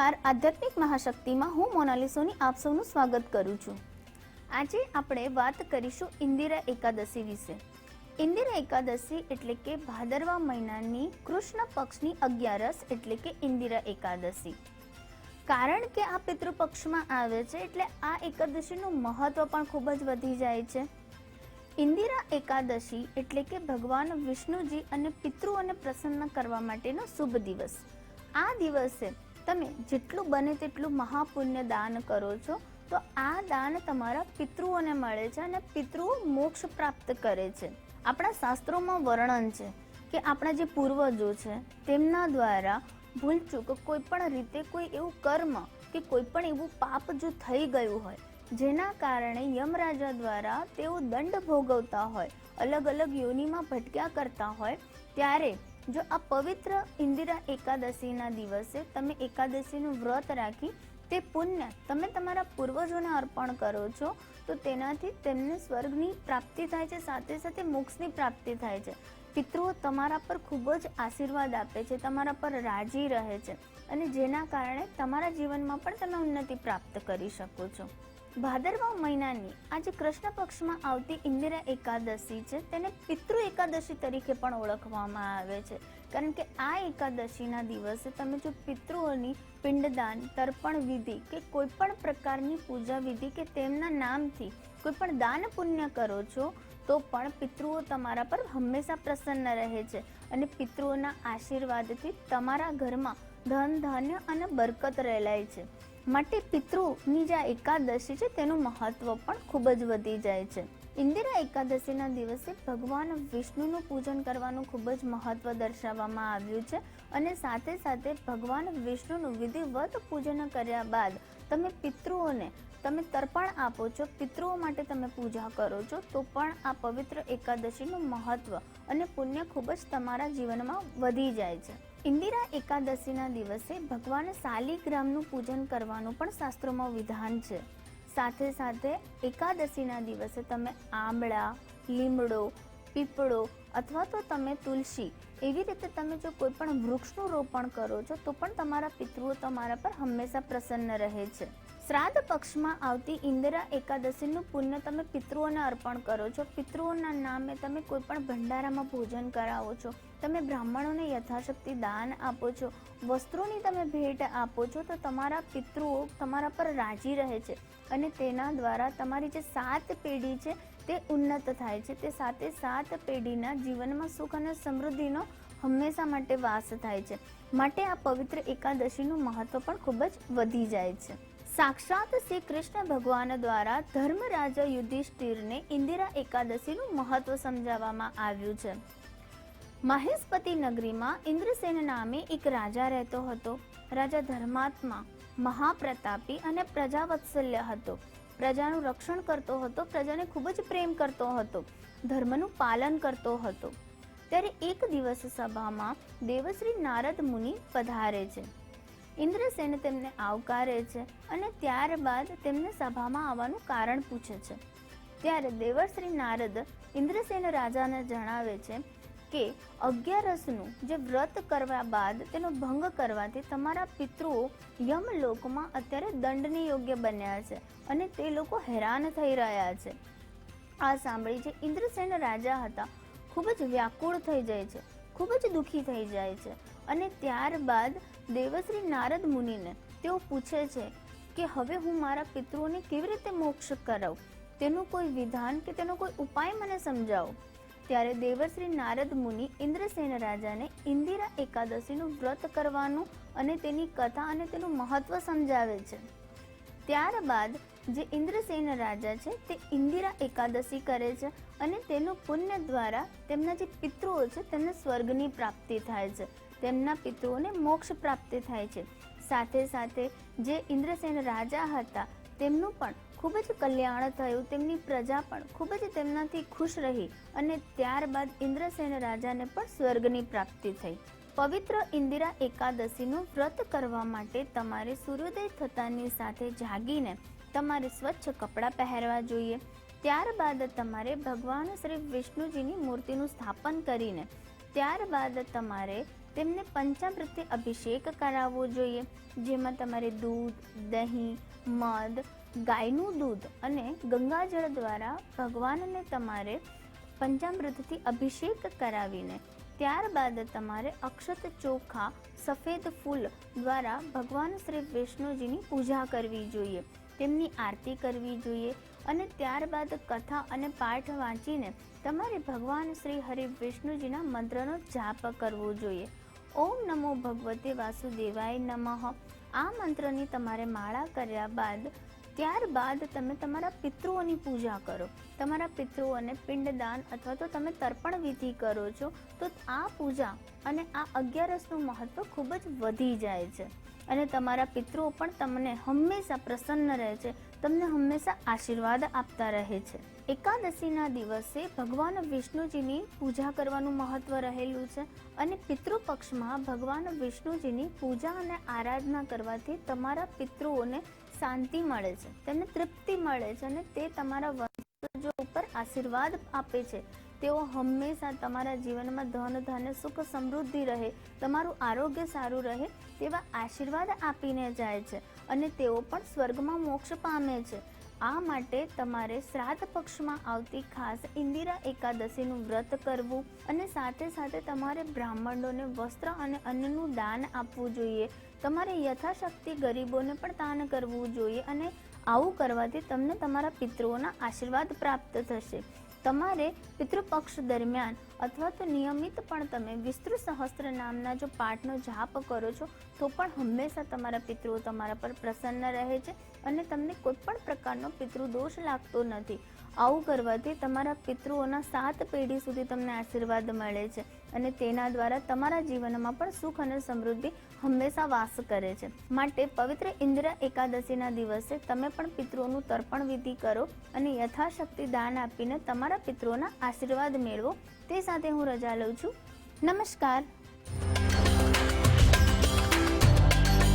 નમસ્કાર, આધ્યાત્મિક મહાશક્તિમાં હું મોનાલી સોની આપ સૌનું સ્વાગત કરું છું। આજે આપણે વાત કરીશું ઇન્દિરા એકાદશી વિશે। ઇન્દિરા એકાદશી એટલે કે ભાદરવા મહિનાની કૃષ્ણ પક્ષની 11 એટલે કે ઇન્દિરા એકાદશી। કારણ કે આ પિતૃપક્ષમાં આવે છે એટલે આ એકાદશીનું મહત્વ પણ ખૂબ જ વધી જાય છે। ઇન્દિરા એકાદશી એટલે કે ભગવાન વિષ્ણુજી અને પિતૃઓને પ્રસન્ન કરવા માટેનો શુભ દિવસ। આ દિવસે તમે જેટલું બને તેટલું મહાપુણ્ય દાન કરો છો તો આ દાન તમારા પિતૃઓને મળે છે અને પિતૃઓ મોક્ષ પ્રાપ્ત કરે છે। આપણા શાસ્ત્રોમાં વર્ણન છે કે આપણા જે પૂર્વજો છે તેમના દ્વારા ભૂલચૂક કોઈ પણ રીતે કોઈ એવું કર્મ કે કોઈ પણ એવું પાપ જો થઈ ગયું હોય જેના કારણે યમરાજા દ્વારા તેઓ દંડ ભોગવતા હોય, અલગ અલગ યોનિમાં ભટક્યા કરતા હોય, ત્યારે જો આ પવિત્ર ઇન્દિરા એકાદશીના દિવસે તમે એકાદશીનું વ્રત રાખી તે પુણ્ય તમે તમારા પૂર્વજોને અર્પણ કરો છો તો તેનાથી તેમને સ્વર્ગની પ્રાપ્તિ થાય છે, સાથે સાથે મોક્ષની પ્રાપ્તિ થાય છે। પિતૃઓ તમારા પર ખૂબ જ આશીર્વાદ આપે છે, તમારા પર રાજી રહે છે અને જેના કારણે તમારા જીવનમાં પણ તમે ઉન્નતિ પ્રાપ્ત કરી શકો છો। ભાદરવા મહિનાની આજે કૃષ્ણ પક્ષમાં આવતી ઇન્દિરા એકાદશી છે તેને પિતૃ એકાદશી તરીકે પણ ઓળખવામાં આવે છે, કારણ કે આ એકાદશીના દિવસે તમે જો પિતૃઓની પિંડદાન, તર્પણ વિધિ કે કોઈ પણ પ્રકારની પૂજા વિધિ કે તેમના નામથી કોઈ પણ દાન પુણ્ય કરો છો તો પણ પિતૃઓ તમારા પર હંમેશા પ્રસન્ન રહે છે અને પિતૃઓના આશીર્વાદથી તમારા ઘરમાં ધન, ધાન્ય અને બરકત રહેલાય છે। માટે પિતૃની જે એકાદશી છે તેનું મહત્વ પણ ખૂબ જ વધી જાય છે। ઇન્દિરા એકાદશીના દિવસે ભગવાન વિષ્ણુનું પૂજન કરવાનું ખૂબ જ મહત્વ દર્શાવવામાં આવ્યું છે અને સાથે સાથે ભગવાન વિષ્ણુનું વિધિવત પૂજન કર્યા બાદ તમે પિતૃઓને તમે તર્પણ આપો છો, પિતૃઓ માટે તમે પૂજા કરો છો તો પણ આ પવિત્ર એકાદશીનું મહત્વ અને પુણ્ય ખૂબ જ તમારા જીવનમાં વધી જાય છે। ઇન્દિરા એકાદશીના દિવસે ભગવાન શાલિગ્રામનું પૂજન કરવાનું પણ શાસ્ત્રોમાં વિધાન છે। સાથે સાથે એકાદશીના દિવસે તમે આંબળા, લીમડો, પીપળો અથવા તો તમે તુલસી એવી રીતે તમે જો કોઈ પણ વૃક્ષનું રોપણ કરો છો તો પણ તમારા પિતૃઓ તમારા પર હંમેશા પ્રસન્ન રહે છે। શ્રાદ્ધ પક્ષમાં આવતી ઇન્દિરા એકાદશીનું પુણ્ય તમે પિતૃઓને અર્પણ કરો છો, પિતૃઓના નામે તમે કોઈ પણ ભંડારામાં ભોજન કરાવો છો, તમે બ્રાહ્મણોને યથાશક્તિ દાન આપો છો, વસ્ત્રોની તમે ભેટ આપો છો તો તમારા પિતૃઓ તમારા પર રાજી રહે છે અને તેના દ્વારા તમારી જે 7 પેઢી છે તે ઉન્નત થાય છે। તે સાથે 7 પેઢીના જીવનમાં સુખ અને સમૃદ્ધિનો હંમેશા માટે વાસ થાય છે। માટે આ પવિત્ર એકાદશીનું મહત્વ પણ ખૂબ જ વધી જાય છે। સાક્ષાત શ્રી કૃષ્ણ ભગવાન દ્વારા ધર્મરાજા યુધિષ્ઠિરને ઇન્દિરા એકાદશીનું મહત્વ સમજાવવામાં આવ્યું છે। મહેશપતિ નગરીમાં ઇન્દ્રસેન નામે એક રાજા રહેતો હતો। રાજા ધર્માત્મા, મહાપ્રતાપી અને પ્રજાવત્સલ્ય હતો। પ્રજાનું રક્ષણ કરતો હતો, પ્રજાને ખૂબ જ પ્રેમ કરતો હતો, ધર્મનું પાલન કરતો હતો। ત્યારે એક દિવસ સભામાં દેવશ્રી નારદ મુનિ પધારે છે। ઇન્દ્રસેન તેમને આવકારે છે અને ત્યારબાદ તેમને સભામાં આવવાનું કારણ પૂછે છે। ત્યારે દેવશ્રી નારદ ઇન્દ્રસેન રાજાને જણાવે છે કે 11સનું જે વ્રત કરવા બાદ તેનો ભંગ કરવાથી તમારા પિતૃઓ યમલોકમાં અત્યારે દંડની યોગ્ય બન્યા છે અને તે લોકો હેરાન થઈ રહ્યા છે। આ સાંભળી જે ઇન્દ્રસેન રાજા હતા ખૂબ જ વ્યાકુળ થઈ જાય છે, ખૂબ જ દુઃખી થઈ જાય છે અને ત્યારબાદ દેવશ્રી નારદ મુનિને તેઓ પૂછે છે કે હવે હું મારા પિતૃઓને કેવી રીતે મોક્ષ કરાવું, તેનું કોઈ વિધાન કે તેનો કોઈ ઉપાય મને સમજાવો। ત્યારે દેવશ્રી નારદ મુનિ ઇન્દ્રસેન રાજાને ઇન્દિરા એકાદશીનું વ્રત કરવાનું અને તેની કથા અને તેનું મહત્વ સમજાવે છે। ત્યારબાદ જે ઇન્દ્રસેન રાજા છે તે ઇન્દિરા એકાદશી કરે છે અને તેનું પુણ્ય દ્વારા તેમના જે પિતૃઓ છે તેમને સ્વર્ગની પ્રાપ્તિ થાય છે, તેમના પિતૃઓને મોક્ષ પ્રાપ્તિ થાય છે। સાથે સાથે જે ઇન્દ્રસેન રાજા હતા તેમનું પણ ખૂબ જ કલ્યાણ થયું, તેમની પ્રજા પણ ખૂબ જ તેમનાથી ખુશ રહી અને ત્યારબાદ ઇન્દ્રસેન રાજાને પણ સ્વર્ગની પ્રાપ્તિ થઈ। પવિત્ર ઇન્દિરા એકાદશીનું વ્રત કરવા માટે તમારે સૂર્યોદય થતાની સાથે જાગીને તમારે સ્વચ્છ કપડાં પહેરવા જોઈએ। ત્યારબાદ તમારે ભગવાન શ્રી વિષ્ણુજીની મૂર્તિનું સ્થાપન કરીને ત્યારબાદ તમારે તેમને પંચામૃતથી અભિષેક કરાવવો જોઈએ, જેમાં તમારે દૂધ, દહીં, મધ, ગાયનું દૂધ અને ગંગાજળ દ્વારા ભગવાનને તમારે પંચામૃતથી અભિષેક કરાવીને ત્યારબાદ તમારે અક્ષત ચોખા સફેદ ફૂલ દ્વારા ભગવાન શ્રી વિષ્ણુજીની પૂજા કરવી જોઈએ, તેમની આરતી કરવી જોઈએ અને ત્યારબાદ કથા અને પાઠ વાંચીને તમારે ભગવાન શ્રી હરિ વિષ્ણુજીના મંત્રનો જાપ કરવો જોઈએ. ઓમ નમો ભગવતે વાસુદેવાય નમઃ આ મંત્રની તમારે માળા કર્યા બાદ ત્યારબાદ તમે તમારા પિતૃઓની પૂજા કરો. તમારા પિતૃઓને પિંડદાન અથવા તો તમે તર્પણ વિધિ કરો છો તો આ પૂજા અને આ 11નું મહત્વ ખૂબ જ વધી જાય છે અને તમારા પિતૃઓ પણ તમને હંમેશા પ્રસન્ન રહે છે, તમને હંમેશા આશીર્વાદ આપતા રહે છે. એકાદશીના દિવસે ભગવાન વિષ્ણુજીની પૂજા કરવાનું મહત્વ રહેલું છે અને પિતૃપક્ષમાં ભગવાન વિષ્ણુજીની પૂજા અને આરાધના કરવાથી તમારા પિતૃઓને શાંતિ મળે છે, તેમને તૃપ્તિ મળે છે અને તે તમારા વંશજો ઉપર આશીર્વાદ આપે છે. તેઓ હંમેશા તમારા જીવનમાં ધન, ધાન્ય, સુખ, સમૃદ્ધિ રહે, તમારું આરોગ્ય સારું રહે તેવા આશીર્વાદ આપીને જાય છે અને તેઓ પણ સ્વર્ગમાં મોક્ષ પામે છે. આ માટે તમારે શ્રાદ્ધ પક્ષમાં આવતી ખાસ ઇન્દિરા એકાદશીનું વ્રત કરવું અને સાથે સાથે તમારે બ્રાહ્મણોને વસ્ત્ર અને અન્નનું દાન આપવું જોઈએ. તમારે યથાશક્તિ ગરીબોને પણ દાન કરવું જોઈએ અને આવું કરવાથી તમને તમારા પિતૃઓના આશીર્વાદ પ્રાપ્ત થશે. તમારે પિતૃપક્ષ દરમિયાન અથવા તો નિયમિત પણ તમે વિષ્ણુ સહસ્ત્ર નામના જો પાઠનો જાપ કરો છો તો પણ હંમેશા તમારા પિતૃઓ તમારા પર પ્રસન્ન રહે છે અને તમને કોઈ પણ પ્રકારનો પિતૃદોષ લાગતો નથી. આવું કરવાથી તમારા પિતૃઓના 7 પેઢી સુધી તમને આશીર્વાદ મળે છે અને તેના દ્વારા તમારા જીવનમાં પણ સુખ અને સમૃદ્ધિ હંમેશા વાસ કરે છે. માટે પવિત્ર ઇન્દિરા એકાદશીના દિવસે તમે પણ પિતૃઓનું તર્પણ વિધિ કરો અને યથાશક્તિ દાન આપીને તમારા પિતૃઓના આશીર્વાદ મેળવો. તે સાથે હું રજા લઉં છું. નમસ્કાર.